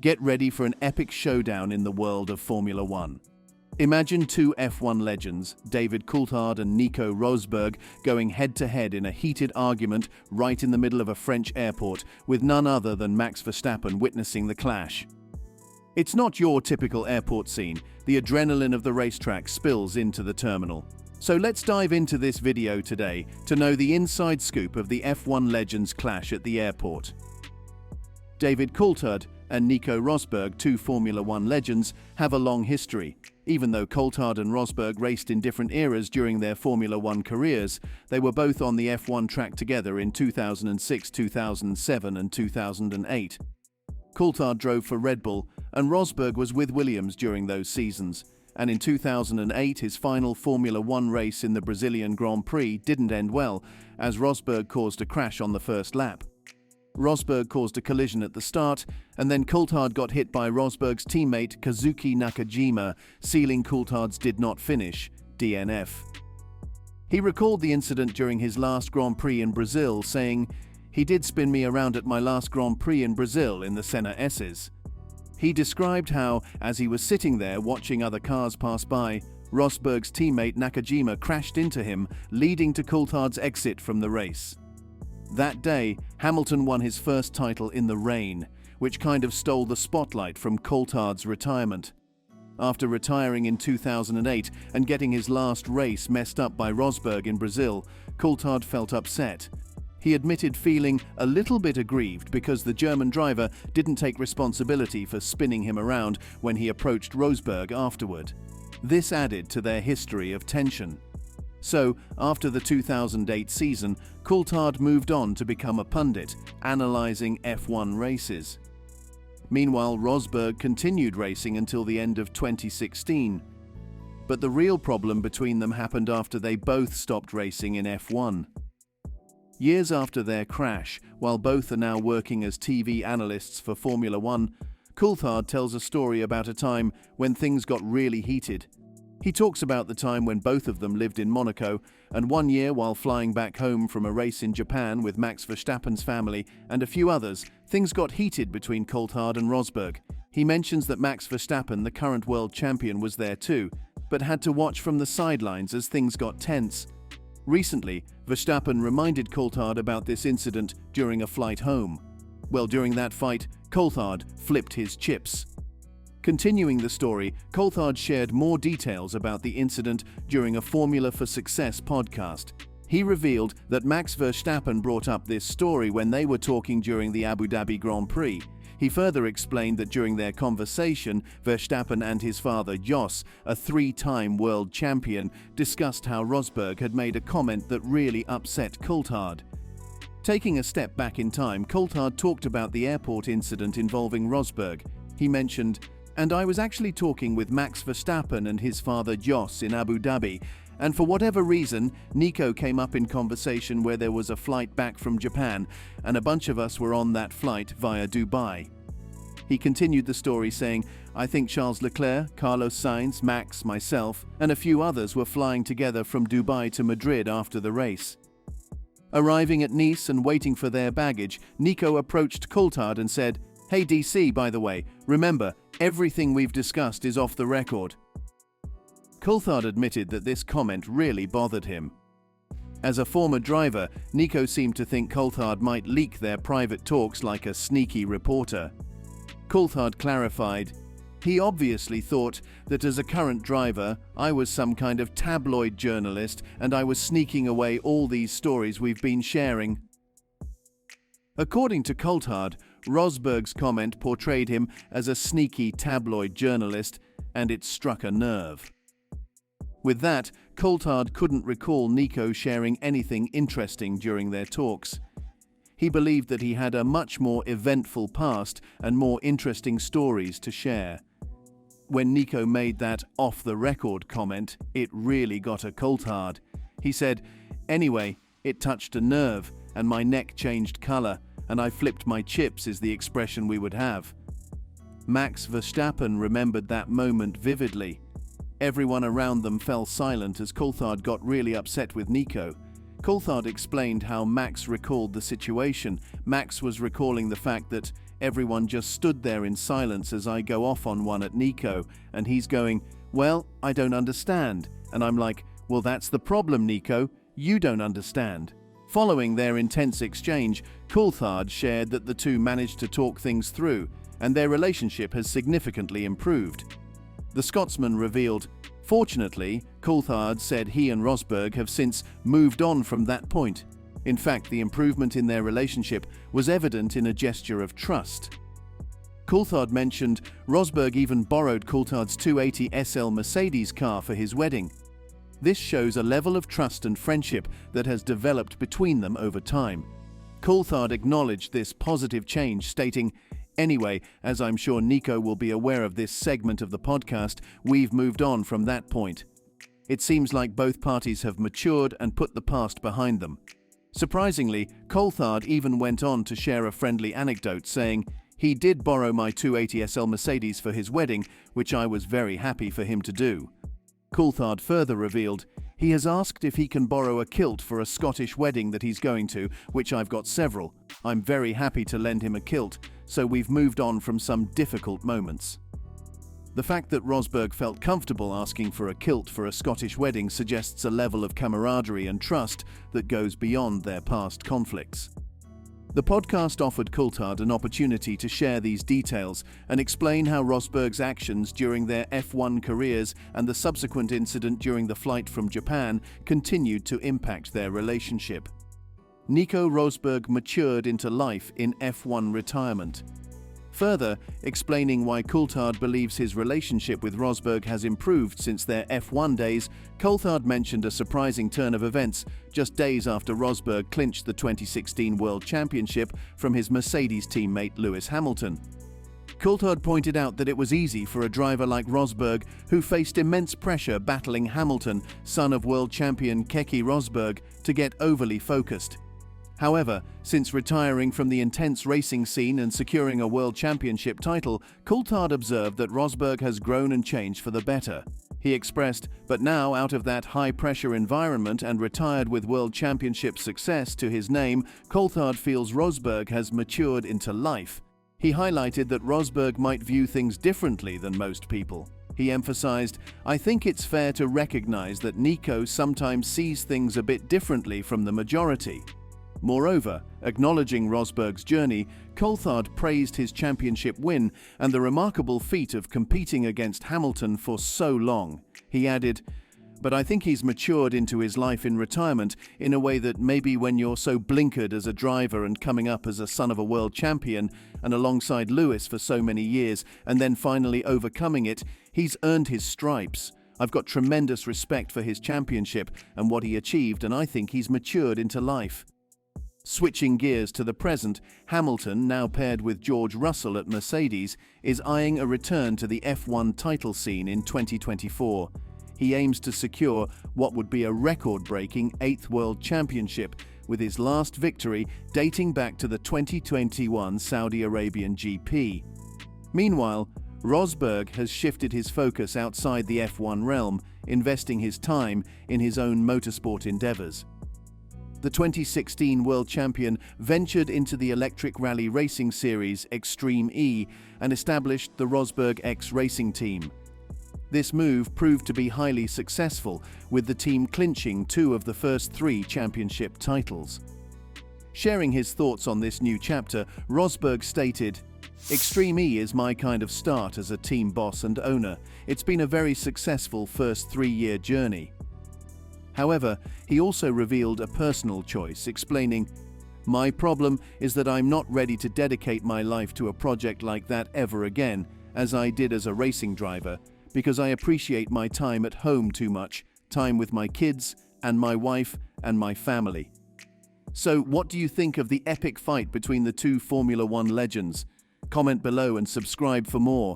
Get ready for an epic showdown in the world of Formula One. Imagine two F1 legends, David Coulthard and Nico Rosberg, going head-to-head in a heated argument right in the middle of a French airport, with none other than Max Verstappen witnessing the clash. It's not your typical airport scene. The adrenaline of the racetrack spills into the terminal. So let's dive into this video today to know the inside scoop of the F1 legends clash at the airport. David Coulthard and Nico Rosberg, two Formula One legends, have a long history. Even though Coulthard and Rosberg raced in different eras during their Formula One careers, they were both on the F1 track together in 2006, 2007 and 2008. Coulthard drove for Red Bull, and Rosberg was with Williams during those seasons. And in 2008, his final Formula One race in the Brazilian Grand Prix didn't end well, as Rosberg caused a crash on the first lap. Rosberg caused a collision at the start, and then Coulthard got hit by Rosberg's teammate Kazuki Nakajima, sealing Coulthard's did not finish, DNF. He recalled the incident during his last Grand Prix in Brazil, saying, "He did spin me around at my last Grand Prix in Brazil in the Senna S's." He described how, as he was sitting there watching other cars pass by, Rosberg's teammate Nakajima crashed into him, leading to Coulthard's exit from the race. That day, Hamilton won his first title in the rain, which kind of stole the spotlight from Coulthard's retirement. After retiring in 2008 and getting his last race messed up by Rosberg in Brazil, Coulthard felt upset. He admitted feeling a little bit aggrieved because the German driver didn't take responsibility for spinning him around when he approached Rosberg afterward. This added to their history of tension. So, after the 2008 season, Coulthard moved on to become a pundit, analyzing F1 races. Meanwhile, Rosberg continued racing until the end of 2016. But the real problem between them happened after they both stopped racing in F1. Years after their crash, while both are now working as TV analysts for Formula One, Coulthard tells a story about a time when things got really heated. He talks about the time when both of them lived in Monaco, and one year while flying back home from a race in Japan with Max Verstappen's family and a few others, things got heated between Coulthard and Rosberg. He mentions that Max Verstappen, the current world champion, was there too, but had to watch from the sidelines as things got tense. Recently, Verstappen reminded Coulthard about this incident during a flight home. Well, during that fight, Coulthard flipped his chips. Continuing the story, Coulthard shared more details about the incident during a Formula for Success podcast. He revealed that Max Verstappen brought up this story when they were talking during the Abu Dhabi Grand Prix. He further explained that during their conversation, Verstappen and his father Jos, a three-time world champion, discussed how Rosberg had made a comment that really upset Coulthard. Taking a step back in time, Coulthard talked about the airport incident involving Rosberg. He mentioned, "And I was actually talking with Max Verstappen and his father Jos in Abu Dhabi, and for whatever reason, Nico came up in conversation where there was a flight back from Japan, and a bunch of us were on that flight via Dubai." He continued the story saying, "I think Charles Leclerc, Carlos Sainz, Max, myself, and a few others were flying together from Dubai to Madrid after the race." Arriving at Nice and waiting for their baggage, Nico approached Coulthard and said, "Hey DC, by the way, remember, everything we've discussed is off the record." Coulthard admitted that this comment really bothered him. As a former driver, Nico seemed to think Coulthard might leak their private talks like a sneaky reporter. Coulthard clarified, "He obviously thought that as a current driver, I was some kind of tabloid journalist and I was sneaking away all these stories we've been sharing." According to Coulthard, Rosberg's comment portrayed him as a sneaky tabloid journalist, and it struck a nerve. With that, Coulthard couldn't recall Nico sharing anything interesting during their talks. He believed that he had a much more eventful past and more interesting stories to share. When Nico made that off-the-record comment, it really got a Coulthard. He said, "Anyway, it touched a nerve, and my neck changed color, and I flipped my chips," is the expression we would have. Max Verstappen remembered that moment vividly. Everyone around them fell silent as Coulthard got really upset with Nico. Coulthard explained how Max recalled the situation. Max was recalling the fact that Everyone just stood there in silence as I go off on one at Nico, and he's going, "Well, I don't understand." And I'm like, "Well, that's the problem, Nico. You don't understand." Following their intense exchange, Coulthard shared that the two managed to talk things through, and their relationship has significantly improved. The Scotsman revealed, "Fortunately, Coulthard said he and Rosberg have since moved on from that point. In fact, the improvement in their relationship was evident in a gesture of trust." Coulthard mentioned Rosberg even borrowed Coulthard's 280 SL Mercedes car for his wedding. This shows a level of trust and friendship that has developed between them over time. Coulthard acknowledged this positive change, stating, "Anyway, as I'm sure Nico will be aware of this segment of the podcast, we've moved on from that point. It seems like both parties have matured and put the past behind them." Surprisingly, Coulthard even went on to share a friendly anecdote, saying, "He did borrow my 280 SL Mercedes for his wedding, which I was very happy for him to do." Coulthard further revealed, "He has asked if he can borrow a kilt for a Scottish wedding that he's going to, which I've got several. I'm very happy to lend him a kilt, so we've moved on from some difficult moments." The fact that Rosberg felt comfortable asking for a kilt for a Scottish wedding suggests a level of camaraderie and trust that goes beyond their past conflicts. The podcast offered Coulthard an opportunity to share these details and explain how Rosberg's actions during their F1 careers and the subsequent incident during the flight from Japan continued to impact their relationship. Nico Rosberg matured into life in F1 retirement. Further, explaining why Coulthard believes his relationship with Rosberg has improved since their F1 days, Coulthard mentioned a surprising turn of events just days after Rosberg clinched the 2016 World Championship from his Mercedes teammate Lewis Hamilton. Coulthard pointed out that it was easy for a driver like Rosberg, who faced immense pressure battling Hamilton, son of world champion Keke Rosberg, to get overly focused. However, since retiring from the intense racing scene and securing a world championship title, Coulthard observed that Rosberg has grown and changed for the better. He expressed, "But now, out of that high-pressure environment and retired with world championship success to his name, Coulthard feels Rosberg has matured into life." He highlighted that Rosberg might view things differently than most people. He emphasized, "I think it's fair to recognize that Nico sometimes sees things a bit differently from the majority." Moreover, acknowledging Rosberg's journey, Coulthard praised his championship win and the remarkable feat of competing against Hamilton for so long. He added, "But I think he's matured into his life in retirement in a way that maybe when you're so blinkered as a driver and coming up as a son of a world champion and alongside Lewis for so many years and then finally overcoming it, he's earned his stripes. I've got tremendous respect for his championship and what he achieved, and I think he's matured into life." Switching gears to the present, Hamilton, now paired with George Russell at Mercedes, is eyeing a return to the F1 title scene in 2024. He aims to secure what would be a record-breaking 8th World Championship, with his last victory dating back to the 2021 Saudi Arabian GP. Meanwhile, Rosberg has shifted his focus outside the F1 realm, investing his time in his own motorsport endeavors. The 2016 world champion ventured into the electric rally racing series Extreme E and established the Rosberg X Racing team. This move proved to be highly successful, with the team clinching 2 of the first 3 championship titles. Sharing his thoughts on this new chapter, Rosberg stated, "Extreme E is my kind of start as a team boss and owner. It's been a very successful first 3-year journey." However, he also revealed a personal choice, explaining, "My problem is that I'm not ready to dedicate my life to a project like that ever again, as I did as a racing driver, because I appreciate my time at home too much, time with my kids and my wife and my family." So, what do you think of the epic fight between the two Formula One legends? Comment below and subscribe for more.